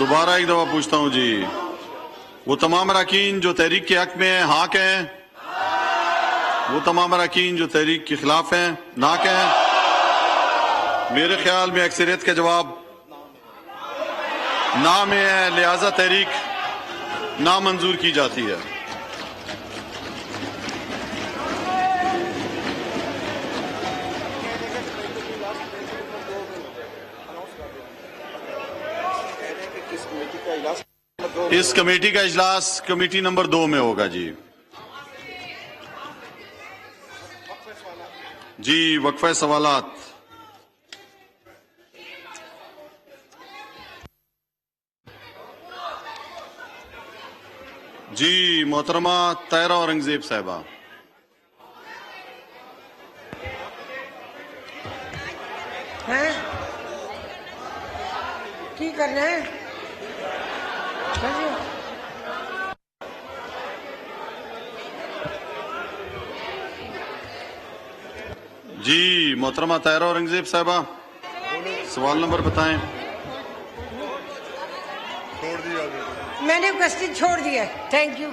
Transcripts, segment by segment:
دوبارہ ایک دفعہ پوچھتا ہوں جی، وہ تمام اراکین جو تحریک کے حق میں ہیں ہاں کہیں، وہ تمام اراکین جو تحریک کے خلاف ہیں نہ کہیں۔ میرے خیال میں اکثریت کا جواب نہ میں ہے، لہذا تحریک نامنظور کی جاتی ہے۔ اس کمیٹی کا اجلاس کمیٹی نمبر 2 میں ہوگا جی۔ جی وقفہ سوالات۔ جی محترمہ طاہرہ اورنگزیب صاحبہ۔ کی کرنا ہے؟ جی محترمہ طاہرہ اورنگزیب صاحبہ، سوال نمبر بتائیں۔ میں نے کوسچن چھوڑ دیا، تھینک یو۔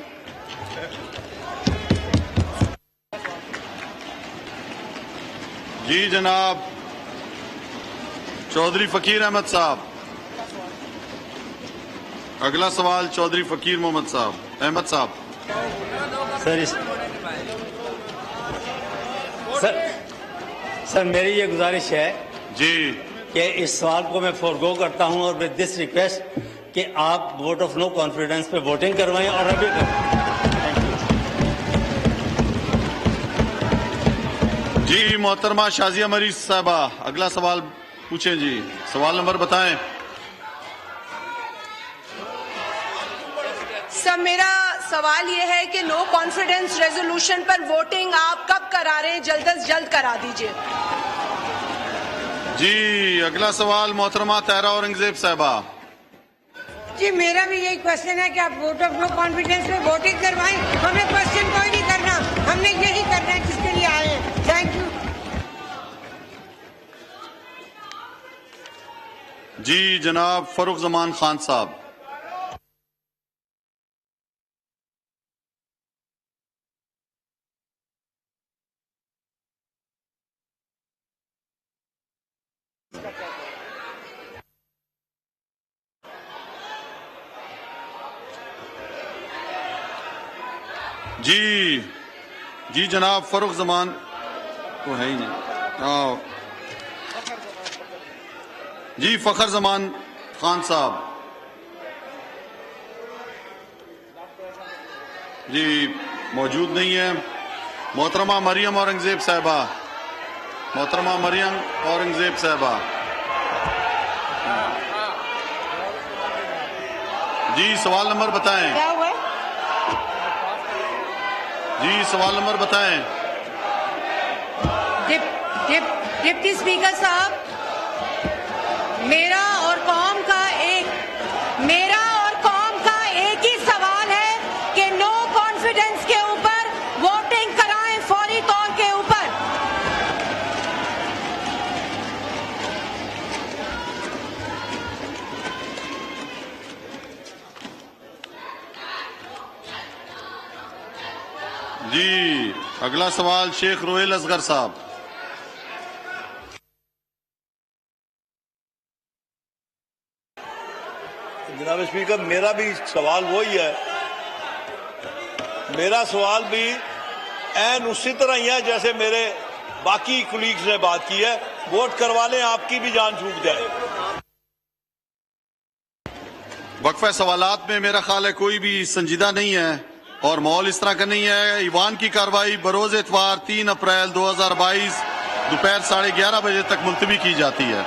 جی جناب چودھری فقیر احمد صاحب، اگلا سوال چودھری فقیر محمد صاحب احمد صاحب۔ سر میری یہ گزارش ہے جی کہ اس سوال کو میں فورگو کرتا ہوں اور ود دس ریکویسٹ کہ آپ ووٹ آف نو کانفیڈنس پہ ووٹنگ کروائیں اور ابھی جی محترمہ شازیہ مریض صاحبہ، اگلا سوال پوچھیں جی، سوال نمبر بتائیں۔ سر میرا سوال یہ ہے کہ نو کانفیڈنس ریزولوشن پر ووٹنگ آپ کب کرا رہے ہیں؟ جلد از جلد کرا دیجئے۔ جی اگلا سوال محترمہ طاہرہ اورنگزیب صاحبہ۔ جی میرا بھی یہی کوشچن ہے کہ آپ ووٹ آف نو کانفیڈنس پہ ووٹنگ کروائیں، ہمیں کوشچن کوئی نہیں کرنا، ہم نے یہی کرنا ہے جس کے لیے آئے ہیں۔ Thank you. جی جناب فاروق زمان خان صاحب۔ جی جناب فاروق زمان تو ہے ہی نہیں۔ جی فخر زمان خان صاحب۔ جی موجود نہیں ہے۔ محترمہ مریم اورنگزیب صاحبہ، محترمہ مریم اورنگزیب صاحبہ۔ جی سوال نمبر بتائیں۔ کیا ہوا؟ جی سوال نمبر بتائیں۔ ڈپٹی اسپیکر صاحب، میرا اور قوم کا ایک ہی سوال ہے کہ نو کانفیڈنس کے اوپر ووٹنگ کرائیں فوری طور کے اوپر۔ جی اگلا سوال شیخ روہیل اصغر صاحب۔ جناب اسپیکر میرا بھی سوال وہی ہے، میرا سوال بھی عین اسی طرح ہی ہے جیسے میرے باقی کولیگز نے بات کی ہے، ووٹ کروا لیں آپ کی بھی جان چھوٹ جائے۔ وقفہ سوالات میں میرا خیال ہے کوئی بھی سنجیدہ نہیں ہے اور ماحول اس طرح کا نہیں ہے۔ ایوان کی کارروائی بروز اتوار 3 اپریل 2022 دوپہر 11:30 بجے تک ملتوی کی جاتی ہے۔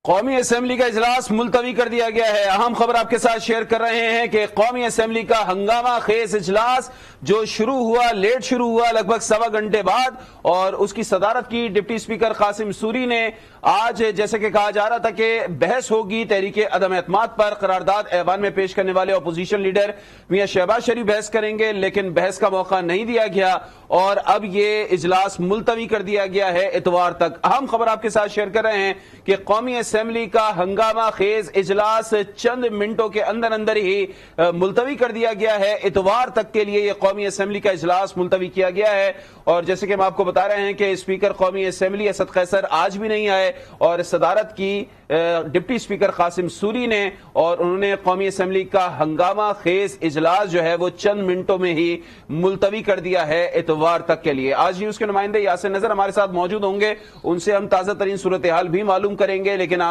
قومی اسمبلی کا اجلاس ملتوی کر دیا گیا ہے۔ اہم خبر آپ کے ساتھ شیئر کر رہے ہیں کہ قومی اسمبلی کا ہنگامہ خیز اجلاس جو شروع ہوا لیٹ شروع ہوا لگ بھگ 1.25 گھنٹے بعد، اور اس کی صدارت کی ڈپٹی اسپیکر قاسم سوری نے۔ آج جیسے کہ کہا جا رہا تھا کہ بحث ہوگی تحریک عدم اعتماد پر، قرارداد ایوان میں پیش کرنے والے اپوزیشن لیڈر میاں شہباز شریف بحث کریں گے، لیکن بحث کا موقع نہیں دیا گیا اور اب یہ اجلاس ملتوی کر دیا گیا ہے اتوار تک۔ اہم خبر آپ کے ساتھ شیئر کر رہے ہیں کہ قومی اسمبلی کا ہنگامہ خیز اجلاس چند منٹوں کے اندر اندر ہی ملتوی کر دیا گیا ہے. اتوار تک کے لیے یہ قومی اسمبلی کا اجلاس ملتوی کیا گیا ہے. اور جیسے کہ ہم آپ کو بتا رہے ہیں کہ اسپیکر قومی اسمبلی اسد قیصر آج بھی نہیں آئے اور صدارت کی ڈپٹی اسپیکر قاسم سوری نے, اور انہوں نے قومی اسمبلی کا ہنگامہ خیز اجلاس جو ہے وہ چند منٹوں میں ہی ملتوی کر دیا ہے اتوار تک کے لیے. آج نیوز کے نمائندے یاسر نذر ہمارے ساتھ موجود ہوں گے, ان سے ہم تازہ ترین صورتحال بھی معلوم کریں گے. لیکن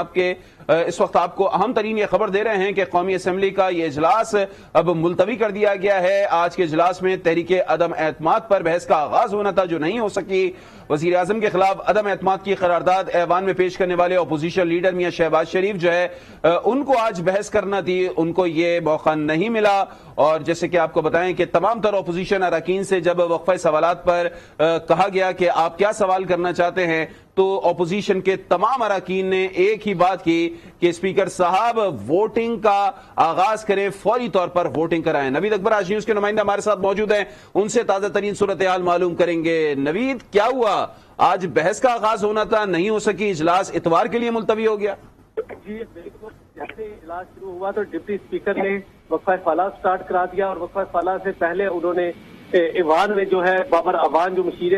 اس وقت آپ کو اہم ترین یہ خبر دے رہے ہیں کہ قومی اسمبلی کا یہ اجلاس اب ملتوی کر دیا گیا ہے. آج کے اجلاس میں تحریک عدم اعتماد پر بحث کا آغاز ہونا تھا جو نہیں ہو سکی. وزیر اعظم کے خلاف عدم اعتماد کی قرارداد ایوان میں پیش کرنے والے اپوزیشن لیڈر میاں شہباز شریف جو ہے ان کو آج بحث کرنا تھی, ان کو یہ موقع نہیں ملا. اور جیسے کہ آپ کو بتائیں کہ تمام تر اپوزیشن اراکین سے جب وقفہ سوالات پر کہا گیا کہ آپ کیا سوال کرنا چاہتے ہیں تو اپوزیشن کے تمام اراکین نے ایک ہی بات کی کہ اسپیکر صاحب ووٹنگ کا آغاز کریں, فوری طور پر ووٹنگ کرائیں. نوید اکبر آج نیوز کے نمائندے ہمارے ساتھ موجود ہیں, ان سے تازہ ترین صورتحال معلوم کریں گے. نوید, کیا ہوا؟ آج بحث کا آغاز ہونا تھا, نہیں ہو سکی, اجلاس اتوار کے لیے ملتوی ہو گیا. جی بالکل, جیسے اجلاس شروع ہوا تو ڈپٹی اسپیکر نے وقفہ سوالات سٹارٹ کرا دیا, اور وقفہ سوالات سے پہلے انہوں نے ایوان میں جو ہے بابر اوان جو مشیر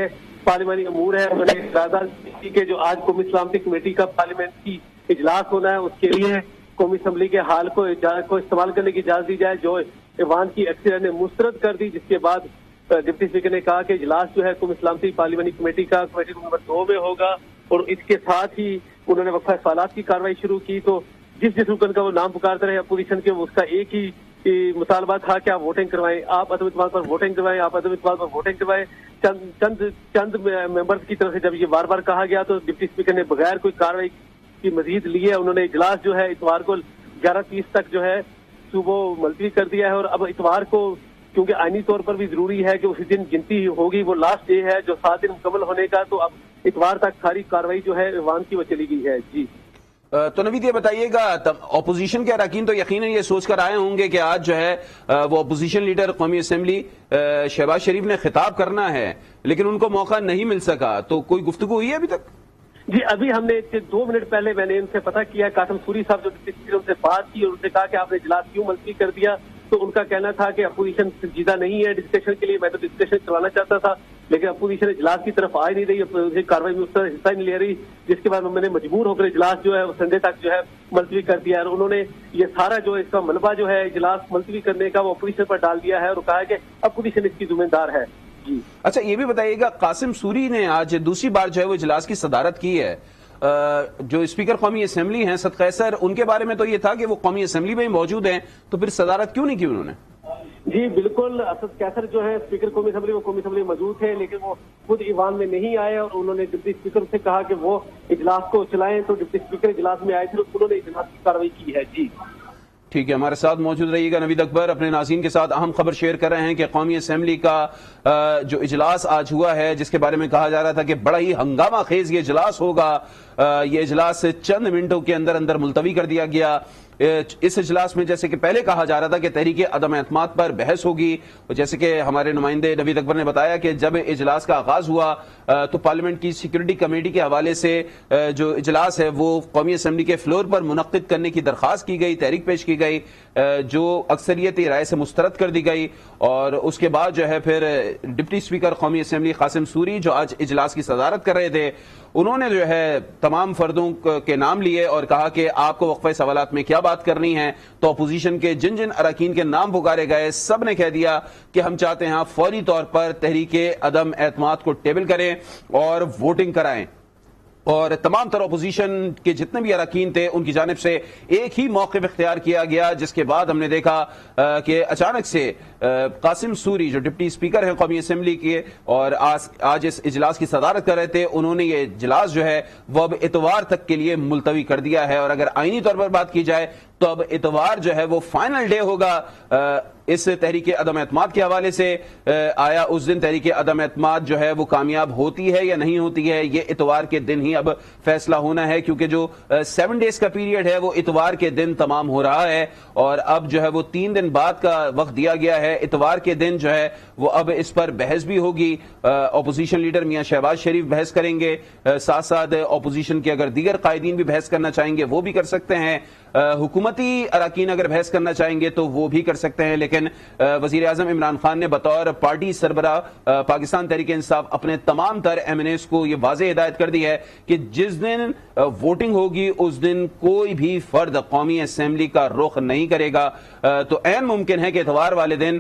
پارلیمانی امور ہے انہوں نے ارادہ کہ جو آج قومی سلامتی کمیٹی کا پارلیمنٹ کی اجلاس ہونا ہے اس کے لیے قومی اسمبلی کے حال کو استعمال کرنے کی اجازت دی جائے, جو ایوان کی اکثریت نے مسترد کر دی. جس کے بعد ڈپٹی اسپیکر نے کہا کہ اجلاس جو ہے قومی سلامتی پارلیمانی کمیٹی کا کمیٹی نمبر 2 میں ہوگا, اور اس کے ساتھ ہی انہوں نے وقفہ سوالات کی کارروائی شروع کی. تو جس رکن کا وہ نام پکارتے رہے اپوزیشن کے, اس کا ایک ہی مطالبہ تھا کہ آپ ووٹنگ کروائیں, آپ عدم اعتماد پر ووٹنگ کروائیں, آپ عدم اعتماد پر ووٹنگ کروائیں. چند ممبرز کی طرف سے جب یہ بار بار کہا گیا تو ڈپٹی اسپیکر نے بغیر کوئی کارروائی کی مزید لیے انہوں نے اجلاس جو ہے اتوار کو 11:30 تک جو ہے صبح ملتوی کر دیا ہے. اور اب اتوار کو کیونکہ آئینی طور پر بھی ضروری ہے کہ اسی دن گنتی ہوگی, وہ لاسٹ ڈے ہے جو 7 دن مکمل ہونے کا, تو اب اتوار تک ساری کارروائی جو ہے ایوان کی وہ چلی گئی ہے. جی تو نوید یہ بتائیے گا, اپوزیشن کے اراکین تو یقیناً یہ سوچ کر آئے ہوں گے کہ آج جو ہے وہ اپوزیشن لیڈر قومی اسمبلی شہباز شریف نے خطاب کرنا ہے, لیکن ان کو موقع نہیں مل سکا, تو کوئی گفتگو ہوئی ہے ابھی تک؟ جی ابھی ہم نے 2 منٹ پہلے میں نے ان سے پتہ کیا, قاسم سوری صاحب جو ڈپٹی اسپیکر ان سے بات کی اور ان سے کہا کہ آپ نے اجلاس کیوں ملتوی کر دیا, تو ان کا کہنا تھا کہ اپوزیشن سنجیدہ نہیں ہے ڈسکشن کے لیے, میں تو ڈسکشن کروانا چاہتا تھا لیکن اپوزیشن اجلاس کی طرف آ ہی نہیں رہی, اپوزیشن کارروائی میں اس طرح حصہ نہیں لے رہی, جس کے بعد میں نے مجبور ہو کر اجلاس جو ہے سنڈے تک جو ہے ملتوی کر دیا. اور انہوں نے یہ سارا جو اس کا ملبہ جو ہے اجلاس ملتوی کرنے کا وہ اپوزیشن پر ڈال دیا ہے اور کہا ہے کہ اپوزیشن اس کی ذمہ دار ہے. جی اچھا, یہ بھی بتائیے گا, قاسم سوری نے آج دوسری بار جو ہے وہ اجلاس کی صدارت کی ہے, جو اسپیکر قومی اسمبلی ہیں اسد قیصر, ان کے بارے میں تو یہ تھا کہ وہ قومی اسمبلی میں موجود ہیں, تو پھر صدارت کیوں نہیں کی انہوں نے؟ جی بالکل, اسد قیصر جو ہے اسپیکر قومی اسمبلی وہ قومی اسمبلی موجود تھے لیکن وہ خود ایوان میں نہیں آئے, اور انہوں نے ڈپٹی اسپیکر سے کہا کہ وہ اجلاس کو چلائیں, تو ڈپٹی اسپیکر اجلاس میں آئے تھے, انہوں نے اجلاس کی کارروائی کی ہے. جی ٹھیک ہے, ہمارے ساتھ موجود رہیے گا. نوید اکبر اپنے ناظرین کے ساتھ اہم خبر شیئر کر رہے ہیں کہ قومی اسمبلی کا جو اجلاس آج ہوا ہے, جس کے بارے میں کہا جا رہا تھا کہ بڑا ہی ہنگامہ خیز یہ اجلاس ہوگا, یہ اجلاس چند منٹوں کے اندر اندر ملتوی کر دیا گیا. اس اجلاس میں جیسے کہ پہلے کہا جا رہا تھا کہ تحریک عدم اعتماد پر بحث ہوگی, جیسے کہ ہمارے نمائندے نوید اکبر نے بتایا کہ جب اجلاس کا آغاز ہوا تو پارلیمنٹ کی سیکورٹی کمیٹی کے حوالے سے جو اجلاس ہے وہ قومی اسمبلی کے فلور پر منعقد کرنے کی درخواست کی گئی, تحریک پیش کی گئی, جو اکثریتی رائے سے مسترد کر دی گئی. اور اس کے بعد جو ہے پھر ڈپٹی اسپیکر قومی اسمبلی قاسم سوری جو آج اجلاس کی صدارت کر رہے تھے, انہوں نے جو ہے تمام فردوں کے نام لیے اور کہا کہ آپ کو وقفہ سوالات میں کیا بات کرنی ہے. تو اپوزیشن کے جن جن اراکین کے نام پکارے گئے سب نے کہہ دیا کہ ہم چاہتے ہیں آپ فوری طور پر تحریک عدم اعتماد کو ٹیبل کریں اور ووٹنگ کرائیں. اور تمام تر اپوزیشن کے جتنے بھی اراکین تھے ان کی جانب سے ایک ہی موقف اختیار کیا گیا, جس کے بعد ہم نے دیکھا کہ اچانک سے قاسم سوری جو ڈپٹی اسپیکر ہیں قومی اسمبلی کے اور آج اس اجلاس کی صدارت کر رہے تھے, انہوں نے یہ اجلاس جو ہے وہ اب اتوار تک کے لیے ملتوی کر دیا ہے. اور اگر آئینی طور پر بات کی جائے تو اب اتوار جو ہے وہ فائنل ڈے ہوگا اس تحریک عدم اعتماد کے حوالے سے. آیا اس دن تحریک عدم اعتماد جو ہے وہ کامیاب ہوتی ہے یا نہیں ہوتی ہے، یہ اتوار کے دن ہی اب فیصلہ ہونا ہے، کیونکہ جو 7 ڈیز کا پیریڈ ہے وہ اتوار کے دن تمام ہو رہا ہے، اور اب جو ہے وہ 3 دن بعد کا وقت دیا گیا ہے. اتوار کے دن جو ہے وہ اب اس پر بحث بھی ہوگی. اپوزیشن لیڈر میاں شہباز شریف بحث کریں گے، ساتھ ساتھ اپوزیشن کے اگر دیگر قائدین بھی بحث کرنا چاہیں گے وہ بھی کر سکتے ہیں، حکومتی اراکین اگر بحث کرنا چاہیں گے تو وہ بھی کر سکتے ہیں. لیکن وزیر اعظم عمران خان نے بطور پارٹی سربراہ پاکستان تحریک انصاف اپنے تمام تر ایم این ایز کو یہ واضح ہدایت کر دی ہے کہ جس دن ووٹنگ ہوگی اس دن کوئی بھی فرد قومی اسمبلی کا رخ نہیں کرے گا. تو عین ممکن ہے کہ اتوار والے دن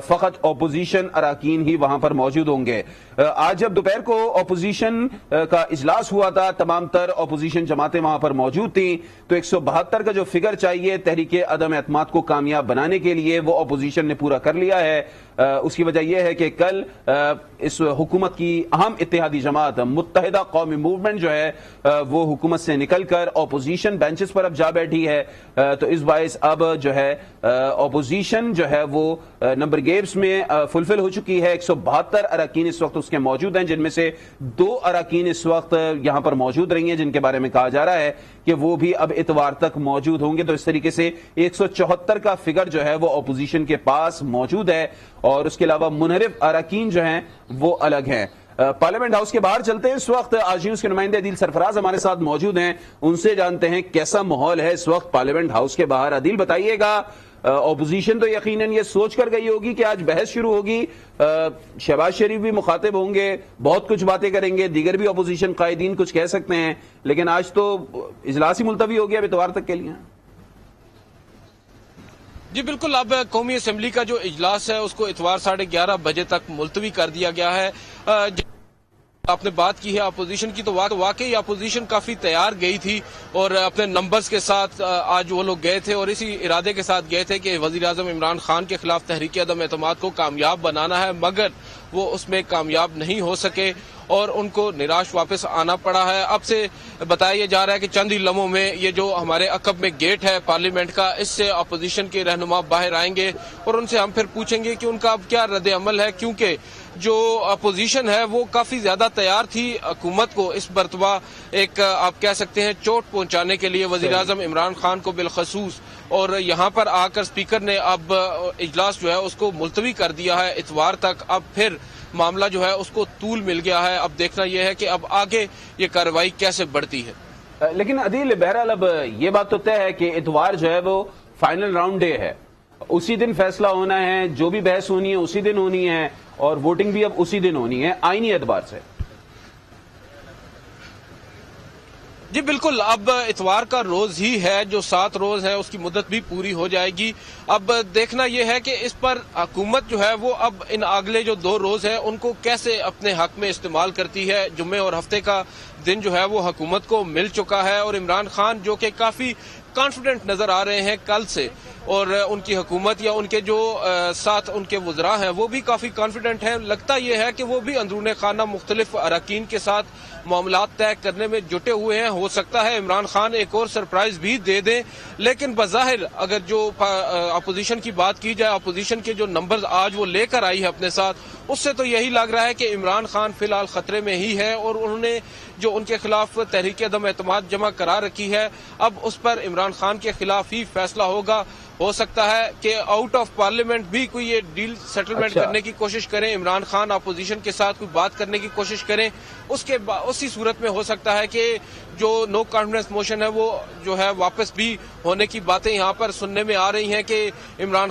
فقط اپوزیشن اراکین ہی وہاں پر موجود ہوں گے. آج جب دوپہر کو اپوزیشن کا اجلاس ہوا تھا، تمام تر اپوزیشن جماعتیں وہاں پر موجود تھیں، تو 172 کا جو فگر چاہیے تحریک عدم اعتماد کو کامیاب بنانے کے لیے وہ اپوزیشن نے پورا کر لیا ہے. اس کی وجہ یہ ہے کہ کل اس حکومت کی اہم اتحادی جماعت متحدہ قومی موومنٹ جو ہے وہ حکومت سے نکل کر اپوزیشن بینچز پر اب جا بیٹھی ہے. تو اس باعث اب جو ہے اپوزیشن جو ہے وہ نمبر گیمز میں فلفل ہو چکی ہے. 172 اراکین اس وقت اس کے موجود ہیں، جن میں سے 2 اراکین اس وقت یہاں پر موجود رہی ہیں جن کے بارے میں کہا جا رہا ہے کہ وہ بھی اب اتوار تک موجود ہوں گے. تو اس طریقے سے 174 کا فگر جو ہے وہ اپوزیشن کے پاس موجود ہے، اور اس کے علاوہ منحرف اراکین جو ہیں وہ الگ ہیں. پارلیمنٹ ہاؤس کے باہر چلتے ہیں. اس وقت آج نیوز کے نمائندے عدیل سرفراز ہمارے ساتھ موجود ہیں، ان سے جانتے ہیں کیسا ماحول ہے اس وقت پارلیمنٹ ہاؤس کے باہر. عدیل بتائیے گا، اپوزیشن تو یقیناً یہ سوچ کر گئی ہوگی کہ آج بحث شروع ہوگی، شہباز شریف بھی مخاطب ہوں گے، بہت کچھ باتیں کریں گے، دیگر بھی اپوزیشن قائدین کچھ کہہ سکتے ہیں، لیکن آج تو اجلاس ہی ملتوی ہو گیا اب اتوار تک کے لیے. جی بالکل، اب قومی اسمبلی کا جو اجلاس ہے اس کو اتوار 11:30 بجے تک ملتوی کر دیا گیا ہے. آپ نے بات کی ہے اپوزیشن کی، تو واقعی اپوزیشن کافی تیار گئی تھی اور اپنے نمبرز کے ساتھ آج وہ لوگ گئے تھے، اور اسی ارادے کے ساتھ گئے تھے کہ وزیر اعظم عمران خان کے خلاف تحریک عدم اعتماد کو کامیاب بنانا ہے، مگر وہ اس میں کامیاب نہیں ہو سکے اور ان کو نراش واپس آنا پڑا ہے. اب سے بتایا جا رہا ہے کہ چند ہی لمحوں میں یہ جو ہمارے عقب میں گیٹ ہے پارلیمنٹ کا، اس سے اپوزیشن کے رہنما باہر آئیں گے اور ان سے ہم پھر پوچھیں گے کہ ان کا اب کیا رد عمل ہے، کیونکہ جو اپوزیشن ہے وہ کافی زیادہ تیار تھی حکومت کو اس مرتبہ ایک آپ کہہ سکتے ہیں چوٹ پہنچانے کے لیے وزیر اعظم عمران خان کو بالخصوص، اور یہاں پر آ کر اسپیکر نے اب اجلاس جو ہے اس کو ملتوی کر دیا ہے اتوار تک. اب پھر معاملہ جو ہے اس کو طول مل گیا ہے. اب دیکھنا یہ ہے کہ اب آگے یہ کارروائی کیسے بڑھتی ہے. لیکن عدیل بہرحال اب یہ بات تو طے ہے کہ اتوار جو ہے وہ فائنل راؤنڈ ڈے ہے، اسی دن فیصلہ ہونا ہے، جو بھی بحث ہونی ہے اسی دن ہونی ہے، اور ووٹنگ بھی اب اسی دن ہونی ہے آئینی اعتبار سے. جی بالکل، اب اتوار کا روز ہی ہے، جو 7 روز ہے اس کی مدت بھی پوری ہو جائے گی. اب دیکھنا یہ ہے کہ اس پر حکومت جو ہے وہ اب ان اگلے جو 2 روز ہیں ان کو کیسے اپنے حق میں استعمال کرتی ہے. جمعے اور ہفتے کا دن جو ہے وہ حکومت کو مل چکا ہے، اور عمران خان جو کہ کافی کانفیڈنٹ نظر آ رہے ہیں کل سے، اور ان کی حکومت یا ان کے جو ساتھ ان کے وزراء ہیں وہ بھی کافی کانفیڈنٹ ہیں. لگتا یہ ہے کہ وہ بھی اندرون خانہ مختلف اراکین کے ساتھ معاملات طے کرنے میں جٹے ہوئے ہیں. ہو سکتا ہے عمران خان ایک اور سرپرائز بھی دے دیں، لیکن بظاہر اگر جو اپوزیشن کی بات کی جائے، اپوزیشن کے جو نمبرز آج وہ لے کر آئی ہے اپنے ساتھ، اس سے تو یہی لگ رہا ہے کہ عمران خان فی الحال خطرے میں ہی ہے، اور انہوں نے جو ان کے خلاف تحریک عدم اعتماد جمع کرا رکھی ہے اب اس پر عمران خان کے خلاف ہی فیصلہ ہوگا. ہو سکتا ہے کہ آؤٹ آف پارلیمنٹ بھی کوئی یہ ڈیل سیٹلمنٹ کرنے کی کوشش کریں، عمران خان اپوزیشن کے ساتھ کوئی بات کرنے کی کوشش کریں. اسی صورت میں ہو سکتا ہے کہ جو نو کانفیڈنس موشن ہے وہ جو ہے واپس بھی ہونے کی باتیں یہاں پر سننے میں آ رہی ہیں کہ عمران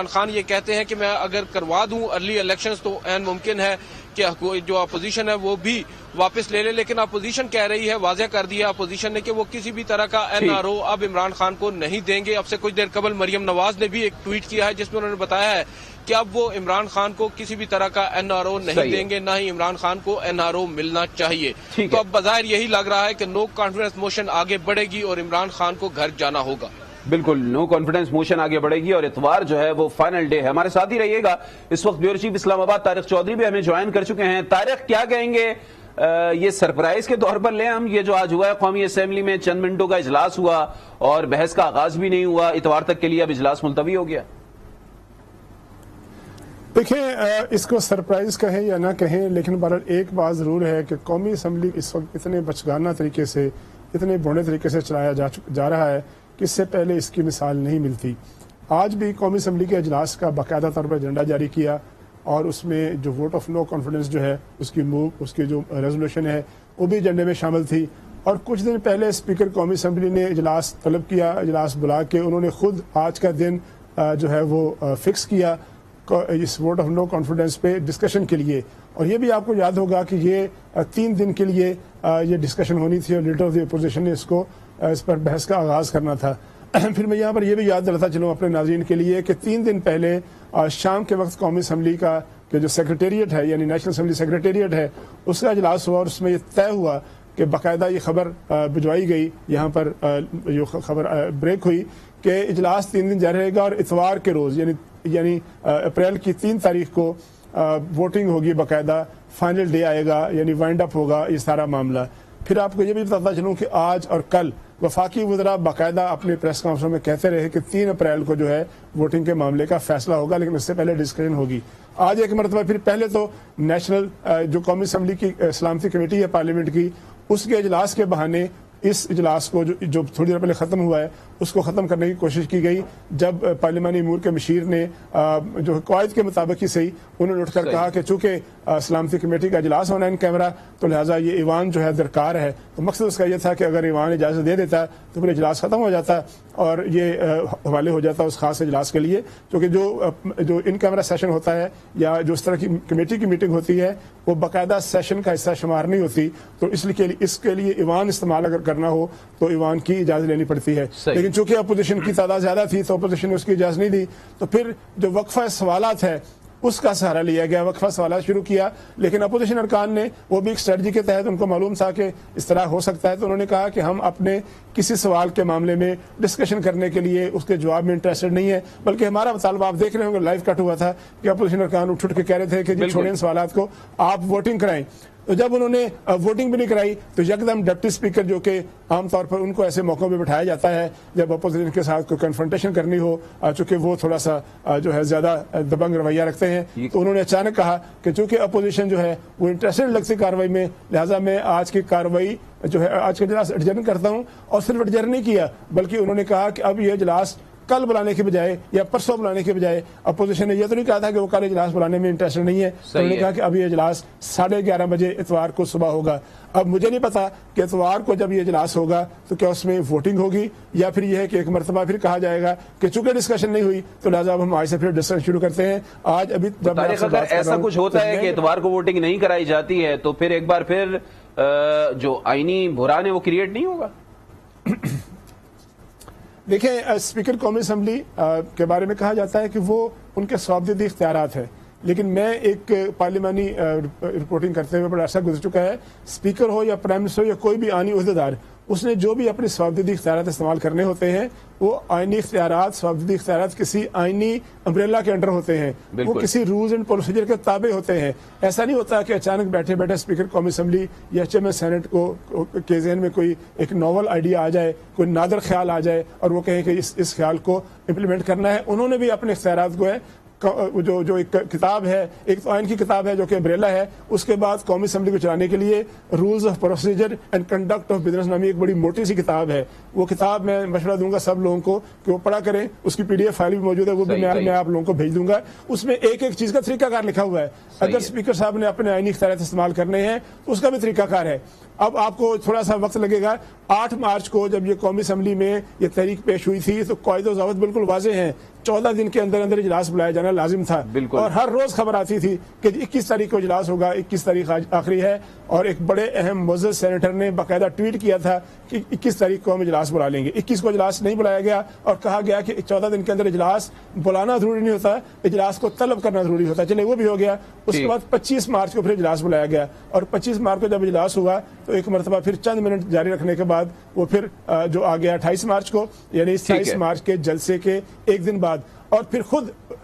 خان یہ کہتے ہیں کہ میں اگر کروا دوں ارلی الیکشنز تو عین ممکن ہے کہ جو اپوزیشن ہے وہ بھی واپس لے لے. لیکن اپوزیشن کہہ رہی ہے، واضح کر دیا اپوزیشن نے کہ وہ کسی بھی طرح کا NRO اب عمران خان کو نہیں دیں گے. اب سے کچھ دیر قبل مریم نواز نے بھی ایک ٹویٹ کیا ہے جس میں انہوں نے بتایا ہے کہ اب وہ عمران خان کو کسی بھی طرح کا NRO نہیں دیں گے، نہ ہی عمران خان کو NRO ملنا چاہیے. تو اب بظاہر یہی لگ رہا ہے کہ نو کانفیڈنس موشن آگے بڑھے گی اور عمران خان کو گھر جانا ہوگا. بالکل، نو کانفیڈنس موشن آگے بڑھے گی اور اتوار جو ہے وہ فائنل ڈے ہے. ہمارے ساتھ ہی رہیے گا. اس وقت بیورو چیف اسلام آباد طارق چودھری بھی ہمیں جوائن کر چکے ہیں. طارق، کیا کہیں گے یہ سرپرائز کے طور پر لیں ہم یہ جو آج ہوا ہے قومی اسمبلی میں چند منٹوں کا اجلاس ہوا اور بحث کا آغاز بھی نہیں ہوا, اتوار تک کے لیے اب اجلاس ملتوی ہو گیا؟ دیکھیں اس کو سرپرائز کہیں یا نہ کہیں, لیکن بہرحال ایک بات ضرور ہے کہ قومی اسمبلی اس وقت اتنے بچگانہ طریقے سے, اتنے بوڑھے طریقے سے چلایا جا رہا ہے کہ اس سے پہلے اس کی مثال نہیں ملتی. آج بھی قومی اسمبلی کے اجلاس کا باقاعدہ طور پر ایجنڈا جاری کیا اور اس میں جو ووٹ آف نو کانفیڈنس جو ہے اس کی جو ریزولوشن ہے وہ بھی ایجنڈے میں شامل تھی. اور کچھ دن پہلے اسپیکر قومی اسمبلی نے اجلاس طلب کیا, اجلاس بلا کے انہوں نے خود آج کا دن جو ہے وہ فکس کیا اس ووٹ آف نو کانفیڈنس پہ ڈسکشن کے لیے. اور یہ بھی آپ کو یاد ہوگا کہ یہ 3 دن کے لیے یہ ڈسکشن ہونی تھی اور لیڈر آف دی اپوزیشن نے اس پر بحث کا آغاز کرنا تھا. پھر میں یہاں پر یہ بھی یاد دلاتا چلوں اپنے ناظرین کے لیے کہ 3 دن پہلے شام کے وقت قومی اسمبلی کا کہ جو سیکریٹریٹ ہے یعنی نیشنل اسمبلی سیکریٹریٹ ہے اس کا اجلاس ہوا اور اس میں یہ طے ہوا کہ باقاعدہ یہ خبر بھجوائی گئی, یہاں پر جو خبر بریک ہوئی کہ اجلاس 3 دن جاری رہے گا اور اتوار کے روز یعنی اپریل کی 3 تاریخ کو ووٹنگ ہوگی, باقاعدہ فائنل ڈے آئے گا یعنی وائنڈ اپ ہوگا یہ سارا معاملہ. پھر آپ کو یہ بھی بتاتا چلوں کہ آج اور کل وفاقی وزراء باقاعدہ اپنے پریس کانفرنس میں کہتے رہے کہ 3 اپریل کو جو ہے ووٹنگ کے معاملے کا فیصلہ ہوگا, لیکن اس سے پہلے ڈسکشن ہوگی. آج ایک مرتبہ پھر پہلے تو نیشنل جو قومی اسمبلی کی سلامتی کمیٹی ہے پارلیمنٹ کی, اس کے اجلاس کے بہانے اس اجلاس کو جو تھوڑی دیر پہلے ختم ہوا ہے اس کو ختم کرنے کی کوشش کی گئی, جب پارلیمانی امور کے مشیر نے جو قواعد کے مطابق ہی صحیح انہوں نے اٹھ کر کہا کہ چونکہ سلامتی کمیٹی کا اجلاس ہونا ہے ان کیمرہ تو لہٰذا یہ ایوان جو ہے درکار ہے. تو مقصد اس کا یہ تھا کہ اگر ایوان اجازت دے دیتا تو پھر اجلاس ختم ہو جاتا اور یہ حوالے ہو جاتا اس خاص اجلاس کے لیے, کیونکہ جو ان کیمرہ سیشن ہوتا ہے یا جو اس طرح کی کمیٹی کی میٹنگ ہوتی ہے وہ باقاعدہ سیشن کا حصہ شمار نہیں ہوتی, تو اس کے لیے ایوان استعمال اگر کرنا ہو تو ایوان کی اجازت لینی پڑتی ہے. لیکن چونکہ اپوزیشن کی تعداد زیادہ تھی تو اپوزیشن نے اس کی اجازت نہیں دی, تو پھر جو وقفہ سوالات ہے اس کا سہارا لیا گیا, وقفہ سوالات شروع کیا. لیکن اپوزیشن ارکان نے وہ بھی ایک اسٹریٹجی کے تحت ان کو معلوم تھا کہ اس طرح ہو سکتا ہے, تو انہوں نے کہا کہ ہم اپنے کسی سوال کے معاملے میں ڈسکشن کرنے کے لیے اس کے جواب میں انٹرسٹڈ نہیں ہے, بلکہ ہمارا مطالبہ آپ دیکھ رہے ہوں گے لائیو کٹ ہوا تھا کہ اپوزیشن ارکان اٹھ کے کہہ رہے تھے کہ جی چھوڑیں ان سوالات کو, آپ ووٹنگ کرائیں. تو جب انہوں نے ووٹنگ بھی نہیں کرائی تو یکدم ڈپٹی اسپیکر جو کہ عام طور پر ان کو ایسے موقعوں پہ بٹھایا جاتا ہے جب اپوزیشن کے ساتھ کوئی کنفرنٹیشن کرنی ہو, چونکہ وہ تھوڑا سا جو ہے زیادہ دبنگ رویہ رکھتے ہیں, تو انہوں نے اچانک کہا کہ چونکہ اپوزیشن جو ہے وہ انٹرسٹڈ لگتی کاروائی میں, لہٰذا میں آج کی کاروائی جو ہے آج کا اجلاس ایڈجرن کرتا ہوں. اور صرف ایڈجرن نہیں کیا بلکہ انہوں نے کہا کہ اب یہ اجلاس کل بلانے کے بجائے یا پرسوں بلانے کے بجائے, اپوزیشن نے یہ تو نہیں کہا تھا کہ وہ کل اجلاس بلانے میں انٹرسٹڈ نہیں ہے, انہوں نے کہا کہ اب یہ اجلاس 11:30 بجے اتوار کو صبح ہوگا. اب مجھے نہیں پتا کہ اتوار کو جب یہ اجلاس ہوگا تو کیا اس میں ووٹنگ ہوگی یا پھر یہ ہے کہ ایک مرتبہ پھر کہا جائے گا کہ چونکہ ڈسکشن نہیں ہوئی تو لہٰذا اب ہم آج سے پھر ڈسکشن شروع کرتے ہیں. آج ابھی جب ایسا کچھ ہوتا ہے کہ اتوار کو ووٹنگ نہیں کرائی جاتی ہے تو پھر ایک بار پھر جو آئینی بحران ہے وہ کریٹ نہیں ہوگا؟ دیکھیں اسپیکر قومی اسمبلی کے بارے میں کہا جاتا ہے کہ وہ ان کے ثوابدیدی اختیارات ہیں, لیکن میں ایک پارلیمانی رپورٹنگ کرتے ہوئے بڑا عرصہ گزر چکا ہے, اسپیکر ہو یا پرائم منسٹر ہو یا کوئی بھی آئینی عہدیدار, اس نے جو بھی اپنے ثوابدیدی اختیارات استعمال کرنے ہوتے ہیں وہ آئینی اختیارات ثوابدیدی اختیارات کسی آئینی امبریلا کے انڈر ہوتے ہیں, وہ کسی رولز اینڈ پروسیجر کے تابع ہوتے ہیں. ایسا نہیں ہوتا کہ اچانک بیٹھے بیٹھے اسپیکر قومی اسمبلی یا ایچ ایم ایس سینٹ کو کے ذہن میں کوئی ایک ناول آئیڈیا آ جائے, کوئی نادر خیال آ جائے اور وہ کہیں کہ اس خیال کو امپلیمنٹ کرنا ہے. انہوں نے بھی اپنے اختیارات کو ہے جو ایک کتاب ہے, ایک تو آئین کی کتاب ہے جو کہ امبریلا ہے, اس کے بعد قومی اسمبلی کو چلانے کے لیے rules of procedure and conduct of business نامی ایک بڑی موٹی سی کتاب ہے. وہ کتاب میں مشورہ دوں گا سب لوگوں کو کہ وہ پڑھا کریں, اس کی PDF فائل بھی موجود ہے, وہ بھی میں آپ لوگوں کو بھیج دوں گا. اس میں ایک ایک چیز کا طریقہ کار لکھا ہوا ہے. اگر اسپیکر صاحب نے اپنے آئینی اختیارات استعمال کرنے ہیں تو اس کا بھی طریقہ کار ہے. اب آپ کو تھوڑا سا وقت لگے گا. 8 مارچ کو جب یہ قومی اسمبلی میں یہ تحریک پیش ہوئی تھی تو قواعد و ضوابط بالکل واضح ہیں, 14 دن کے اندر اجلاس بلایا جانا لازم تھا, اور ہر روز خبر آتی تھی کہ 21 تاریخ کو اجلاس ہوگا, 21 تاریخ آخری ہے. اور ایک بڑے اہم معزز سینیٹر نے باقاعدہ ٹویٹ کیا تھا کہ 21 تاریخ کو ہم اجلاس بلا لیں گے. 21 کو اجلاس نہیں بلایا گیا اور کہا گیا کہ 14 دن کے اندر اجلاس بلانا ضروری نہیں ہوتا, اجلاس کو طلب کرنا ضروری ہوتا. چلے وہ بھی ہو گیا. اس کے بعد 25 مارچ کو پھر اجلاس بلایا گیا, اور 25 مارچ کو جب اجلاس ہوا تو ایک مرتبہ پھر چند منٹ جاری رکھنے کے بعد وہ پھر جو آ گیا 28 مارچ کو, یعنی 28 مارچ کے جلسے کے ایک دن بعد. اور پھر خود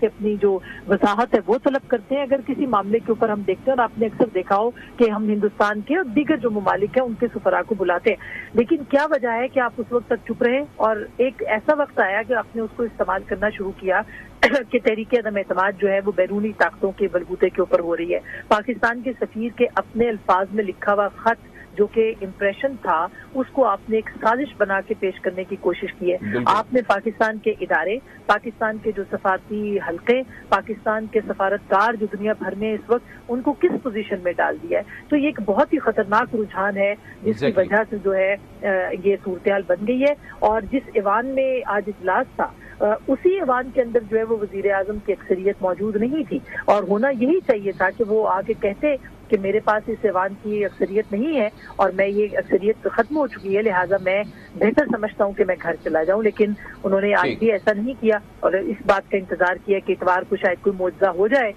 سے اپنی جو وضاحت ہے وہ طلب کرتے ہیں اگر کسی معاملے کے اوپر ہم دیکھتے ہیں. اور آپ نے اکثر دیکھا ہو کہ ہم ہندوستان کے اور دیگر جو ممالک ہیں ان کے سفراء کو بلاتے ہیں, لیکن کیا وجہ ہے کہ آپ اس وقت تک چپ رہے, اور ایک ایسا وقت آیا کہ آپ نے اس کو استعمال کرنا شروع کیا کہ تحریک عدم اعتماد جو ہے وہ بیرونی طاقتوں کے بلبوتے کے اوپر ہو رہی ہے. پاکستان کے سفیر کے اپنے الفاظ میں لکھا ہوا خط جو کہ امپریشن تھا اس کو آپ نے ایک سازش بنا کے پیش کرنے کی کوشش کی ہے. آپ نے پاکستان کے ادارے, پاکستان کے جو سفارتی حلقے, پاکستان کے سفارتکار جو دنیا بھر میں اس وقت ان کو کس پوزیشن میں ڈال دیا ہے. تو یہ ایک بہت ہی خطرناک رجحان ہے جس کی وجہ سے جو ہے یہ صورتحال بن گئی ہے. اور جس ایوان میں آج اجلاس تھا اسی ایوان کے اندر جو ہے وہ وزیر اعظم کی اکثریت موجود نہیں تھی, اور ہونا یہی چاہیے تھا کہ وہ آگے کہتے کہ میرے پاس اس ایوان کی اکثریت نہیں ہے اور میں یہ اکثریت ختم ہو چکی ہے, لہٰذا میں بہتر سمجھتا ہوں کہ میں گھر چلا جاؤں. لیکن انہوں نے آج بھی ایسا نہیں کیا اور اس بات کا انتظار کیا کہ اتوار کو شاید کوئی معجزہ ہو جائے,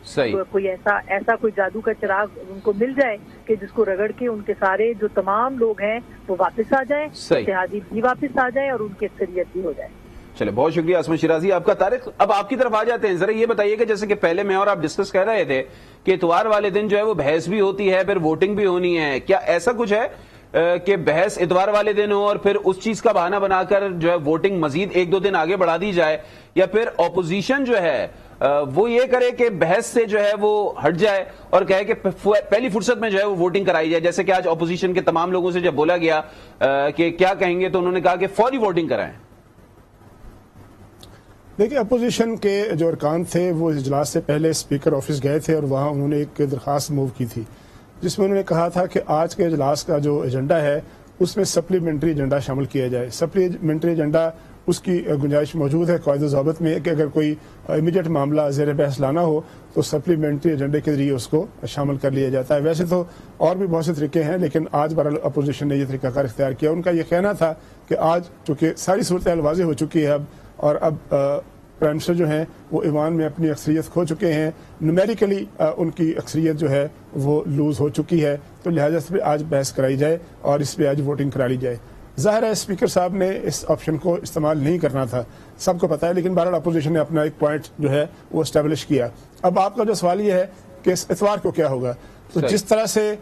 کوئی ایسا کوئی جادو کا چراغ ان کو مل جائے کہ جس کو رگڑ کے ان کے سارے جو تمام لوگ ہیں وہ واپس آ جائیں, اتحادی بھی واپس آ جائیں اور ان کی اکثریت بھی ہو جائے. چلے, بہت شکریہ عصمت شیرازی آپ کا. طارق, اب آپ کی طرف آ جاتے ہیں. ذرا یہ بتائیے کہ جیسے کہ پہلے میں اور آپ ڈسکس کر رہے تھے کہ اتوار والے دن جو ہے وہ بحث بھی ہوتی ہے, پھر ووٹنگ بھی ہونی ہے, کیا ایسا کچھ ہے کہ بحث اتوار والے دن ہو اور پھر اس چیز کا بہانہ بنا کر جو ہے ووٹنگ مزید 1-2 دن آگے بڑھا دی جائے, یا پھر اپوزیشن جو ہے وہ یہ کرے کہ بحث سے جو ہے وہ ہٹ جائے اور کہے کہ پہلی فرصت میں جو ہے وہ ووٹنگ کرائی جائے, جیسے کہ آج اپوزیشن کے تمام لوگوں سے جب بولا گیا کہ کیا کہیں گے تو انہوں نے کہا کہ فوری ووٹنگ کرائیں. دیکھیں, اپوزیشن کے جو ارکان تھے وہ اجلاس سے پہلے اسپیکر آفس گئے تھے اور وہاں انہوں نے ایک درخواست موو کی تھی جس میں انہوں نے کہا تھا کہ آج کے اجلاس کا جو ایجنڈا ہے اس میں سپلیمنٹری ایجنڈا شامل کیا جائے. سپلیمنٹری ایجنڈا اس کی گنجائش موجود ہے قواعد و ضوابط میں کہ اگر کوئی امیڈیٹ معاملہ زیر بحث لانا ہو تو سپلیمنٹری ایجنڈے کے ذریعے اس کو شامل کر لیا جاتا ہے. ویسے تو اور بھی بہت سے طریقے ہیں لیکن آج بہرحال اپوزیشن نے یہ طریقہ کار اختیار کیا. ان کا یہ کہنا تھا کہ آج چونکہ ساری صورتحال واضح ہو چکی ہے اب پرائم منسٹر جو ہیں وہ ایوان میں اپنی اکثریت کھو چکے ہیں, نومیریکلی ان کی اکثریت جو ہے وہ لوز ہو چکی ہے, تو لہٰذا اس پہ آج بحث کرائی جائے اور اس پہ آج ووٹنگ کرا لی جائے. ظاہر ہے اسپیکر صاحب نے اس آپشن کو استعمال نہیں کرنا تھا, سب کو پتہ ہے, لیکن بہرحال اپوزیشن نے اپنا ایک پوائنٹ جو ہے وہ اسٹیبلش کیا. اب آپ کا جو سوال یہ ہے کہ اس اتوار کو کیا ہوگا, تو جس طرح سے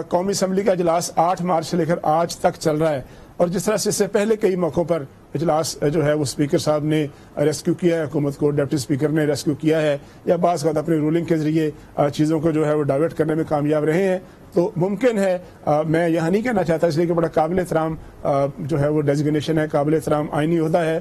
قومی اسمبلی کا اجلاس 8 مارچ سے لے کر آج تک چل رہا ہے اور جس طرح سے اس سے پہلے کئی موقعوں پر اجلاس جو ہے وہ اسپیکر صاحب نے ریسکیو کیا ہے, حکومت کو ڈپٹی اسپیکر نے ریسکیو کیا ہے, یا بعض اوقات اپنی رولنگ کے ذریعے چیزوں کو جو ہے وہ ڈائیورٹ کرنے میں کامیاب رہے ہیں, تو ممکن ہے, میں یہاں نہیں کہنا چاہتا اس لیے کہ بڑا قابل احترام جو ہے وہ ڈیزگنیشن ہے, قابل احترام آئینی عہدہ ہے.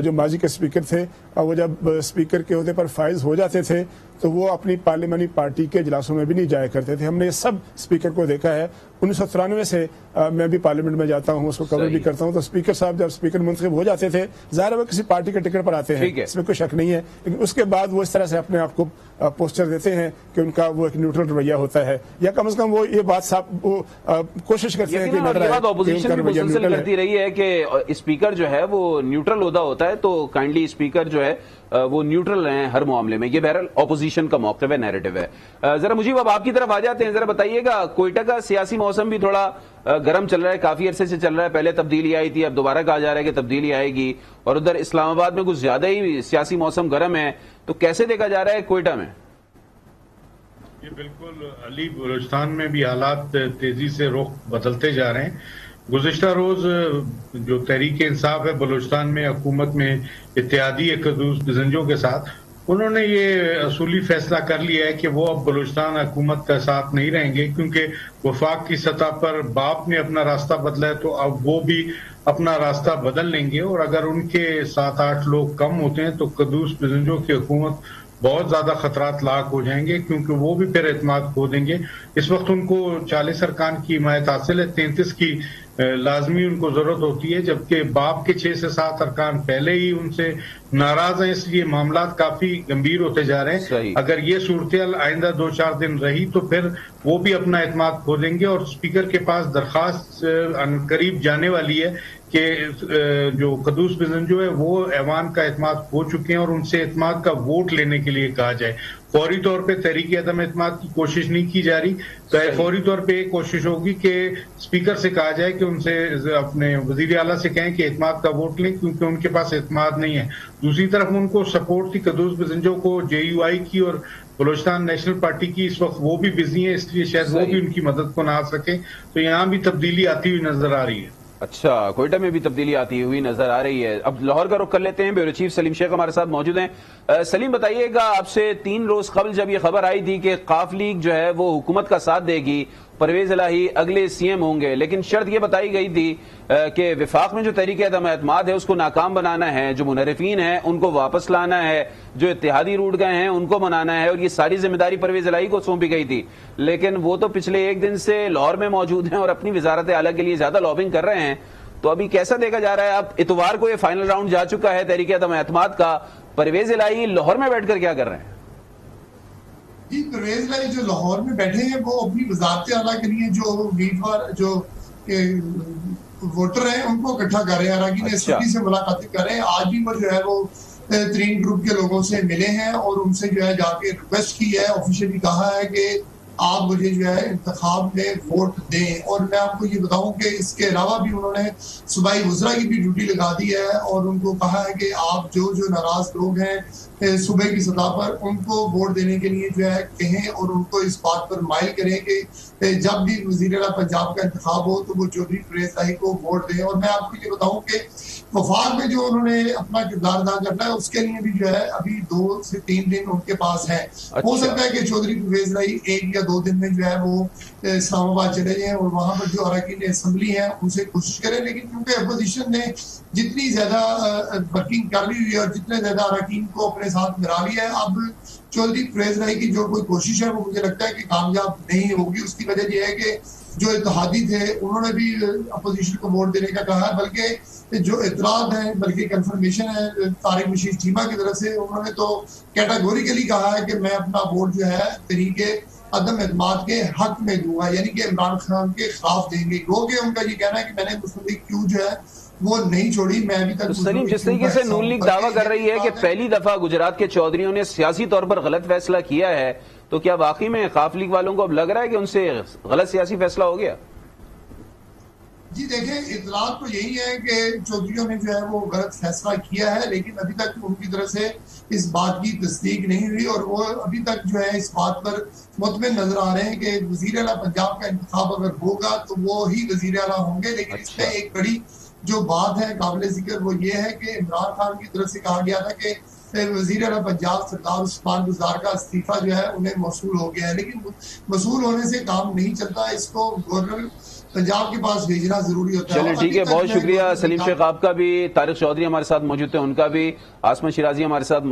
جو ماضی کے اسپیکر تھے وہ جب اسپیکر کے عہدے پر فائز ہو جاتے تھے تو وہ اپنی پارلیمانی پارٹی کے اجلاسوں میں بھی نہیں جایا کرتے تھے. ہم نے سب اسپیکر کو دیکھا ہے, 1993 سے میں بھی پارلیمنٹ میں جاتا ہوں, اس کو کور بھی کرتا ہوں, تو اسپیکر صاحب جب اسپیکر منتخب ہو جاتے تھے ظاہر ہے وہ کسی پارٹی کے ٹکٹ پر آتے ہیں, اس میں کوئی شک نہیں ہے, لیکن اس کے بعد وہ اس طرح سے اپنے آپ کو پوسچر دیتے ہیں کہ ان کا وہ ایک نیوٹرل رویہ ہوتا ہے, یا کم از کم وہ یہ بات صاحب وہ کوشش کرتے ہیں کہ اپوزیشن بھی مسلسل کرتی رہی ہے کہ اسپیکر جو ہے وہ نیوٹرل عہدہ ہوتا ہے, تو کائنڈلی اسپیکر جو ہے وہ نیوٹرل ہیں ہر معاملے میں. یہ بہرحال اپوزیشن کا موقف ہے, نیریٹو ہے. ذرا مجھے اب آپ کی طرف آ جاتے ہیں, ذرا بتائیے گا کوئٹہ کا سیاسی موسم بھی تھوڑا گرم چل رہا ہے, کافی عرصے سے چل رہا ہے. پہلے تبدیلی آئی تھی, اب دوبارہ کہا جا رہا ہے کہ تبدیلی آئے گی, اور ادھر اسلام آباد میں کچھ زیادہ ہی سیاسی موسم گرم ہے, تو کیسے دیکھا جا رہا ہے کوئٹہ میں؟ یہ بالکل علی, بلوچستان میں بھی حالات تیزی سے رخ بدلتے جا رہے ہیں. گزشتہ روز جو تحریک انصاف ہے بلوچستان میں حکومت میں اتحادی قدوس بزنجوں کے ساتھ, انہوں نے یہ اصولی فیصلہ کر لیا ہے کہ وہ اب بلوچستان حکومت کا ساتھ نہیں رہیں گے, کیونکہ وفاق کی سطح پر باپ نے اپنا راستہ بدلا ہے تو اب وہ بھی اپنا راستہ بدل لیں گے, اور اگر ان کے 7-8 لوگ کم ہوتے ہیں تو قدوس بزنجوں کی حکومت بہت زیادہ خطرات لاحق ہو جائیں گے, کیونکہ وہ بھی پھر اعتماد کھو دیں گے. اس وقت ان کو 40 ارکان کی حمایت حاصل ہے, 33 کی لازمی ان کو ضرورت ہوتی ہے, جبکہ باپ کے 6 سے 7 ارکان پہلے ہی ان سے ناراض ہیں, اس لیے معاملات کافی گمبھیر ہوتے جا رہے ہیں. اگر یہ صورتحال آئندہ 2-4 دن رہی تو پھر وہ بھی اپنا اعتماد کھو دیں گے, اور اسپیکر کے پاس درخواست قریب جانے والی ہے کہ جو قدوس بزنجو ہے وہ ایوان کا اعتماد کھو چکے ہیں اور ان سے اعتماد کا ووٹ لینے کے لیے کہا جائے. فوری طور پہ تحریک عدم اعتماد کی کوشش نہیں کی جا رہی. تو فوری طور پہ ایک کوشش ہوگی کہ اسپیکر سے کہا جائے کہ ان سے اپنے وزیر اعلیٰ سے کہیں کہ اعتماد کا ووٹ لیں، کیونکہ ان کے پاس اعتماد نہیں ہے. دوسری طرف ان کو سپورٹ تھی قدوس بزنجو کو JUI کی اور بلوچستان نیشنل پارٹی کی. اس وقت وہ بھی بزی ہیں، اس لیے شاید وہ بھی ان کی مدد کو نہ آ سکیں. تو یہاں بھی تبدیلی آتی ہوئی نظر آ رہی ہے. اچھا، کوئٹہ میں بھی تبدیلی آتی ہوئی نظر آ رہی ہے. اب لاہور کا رخ کر لیتے ہیں. بیورو چیف سلیم شیخ ہمارے ساتھ موجود ہیں. سلیم، بتائیے گا، آپ سے 3 روز قبل جب یہ خبر آئی تھی کہ ق لیگ جو ہے وہ حکومت کا ساتھ دے گی، پرویز الہی اگلے CM ہوں گے، لیکن شرط یہ بتائی گئی تھی کہ وفاق میں جو تحریک عدم اعتماد ہے اس کو ناکام بنانا ہے، جو منحرفین ہیں ان کو واپس لانا ہے، جو اتحادی روٹ گئے ہیں ان کو منانا ہے، اور یہ ساری ذمہ داری پرویز الہی کو سونپی گئی تھی. لیکن وہ تو پچھلے 1 دن سے لاہور میں موجود ہیں اور اپنی وزارت اعلیٰ کے لیے زیادہ لابنگ کر رہے ہیں. تو ابھی کیسا دیکھا جا رہا ہے؟ اب اتوار کو یہ فائنل راؤنڈ جا چکا ہے تحریک عدم اعتماد کا، پرویز الہی لاہور میں بیٹھ کر کیا کر رہے ہیں؟ جی، پرویز الہی جو لاہور میں بیٹھے ہیں وہ اپنی وزارت اعلیٰ کے لیے جو امیدوار جو ووٹر ہیں ان کو اکٹھا کر رہے ہیں، اراکین اسمبلی سے ملاقاتیں کر رہے ہیں. آج بھی وہ جو ہے وہ 3 گروپ کے لوگوں سے ملے ہیں اور ان سے جو ہے جا کے ریکویسٹ کی ہے، آفیشلی کہا ہے کہ آپ مجھے جو ہے انتخاب میں ووٹ دیں. اور میں آپ کو یہ بتاؤں کہ اس کے علاوہ بھی انہوں نے صوبائی وزراء کی بھی ڈیوٹی لگا دی ہے اور ان کو کہا ہے کہ آپ جو ناراض لوگ ہیں صوبے کی سطح پر ان کو ووٹ دینے کے لیے جو ہے کہیں اور ان کو اس بات پر مائل کریں کہ جب بھی وزیر اعلیٰ پنجاب کا انتخاب ہو تو وہ چودھری پرویز الہی کو ووٹ دیں. اور میں آپ کو یہ بتاؤں کہ وفاق میں جو انہوں نے اپنا کردار ادا کرنا ہے اس کے لیے بھی جو ہے ابھی 2 سے 3 دن ان کے پاس ہے. ہو سکتا ہے کہ چودھری پرویز الہی 1 یا 2 دن میں جو ہے وہ اسلام آباد چلے جائیں اور وہاں پر جو اراکین اسمبلی ہیں ان سے کوشش کریں. لیکن کیونکہ اپوزیشن نے جتنی زیادہ ورکنگ کر لی ہوئی ہے اور جتنے زیادہ اراکین کو اپنے ساتھ ملا لیا ہے، اب چودھری پرویز الہی کی جو کوئی کوشش ہے وہ مجھے لگتا ہے کہ کامیاب نہیں ہوگی. اس کی وجہ یہ ہے کہ جو اتحادی تھے انہوں نے بھی اپوزیشن کو ووٹ دینے کا کہا ہے، بلکہ جو اطلاعات ہیں بلکہ کنفرمیشن ہے طارق مشیر چیمہ کی طرف سے، انہوں نے تو کیٹاگوریکلی کہا ہے کہ میں اپنا ووٹ جو ہے تحریک عدم اعتماد کے حق میں دوں گا، یعنی کہ عمران خان کے خلاف دیں گے. گو کہ ان کا یہ کہنا ہے کہ میں نے مسلم لیگ کیوں جو ہے وہ نہیں چھوڑی. میں ابھی تک سلیم، جس طریقے سے نون لیگ دعویٰ کر رہی ہے کہ پہلی دفعہ گجرات کے چودھریوں نے سیاسی طور پر غلط فیصلہ کیا ہے، تو کیا واقعی میں ق لیگ والوں کو اب لگ رہا ہے کہ ان سے غلط سیاسی فیصلہ ہو گیا؟ جی دیکھیں، اطلاعات تو یہی ہے کہ چودھریوں نے جو ہے وہ غلط فیصلہ کیا ہے، لیکن ابھی تک ان کی طرف سے اس بات کی تصدیق نہیں ہوئی اور وہ ابھی تک جو ہے اس بات پر مطمئن نظر آ رہے ہیں کہ وزیر اعلیٰ پنجاب کا انتخاب اگر ہوگا تو وہ ہی وزیر اعلیٰ ہوں گے. لیکن اس میں ایک بڑی جو بات ہے قابل ذکر وہ یہ ہے کہ عمران خان کی طرف سے کہا گیا تھا کہ وزیر اعلیٰ پنجاب سردار عثمان گزار کا استعفیٰ جو ہے انہیں موصول ہو گیا ہے، لیکن موصول ہونے سے کام نہیں چلتا، اس کو گورنر پنجاب کے پاس بھیجنا ضروری ہوتا ہے. چلیں ٹھیک ہے، بہت شکریہ سلیم شیخ. آپ کا بھی طارق چودھری ہمارے ساتھ موجود تھے، ان کا بھی عاصمہ شیرازی ہمارے ساتھ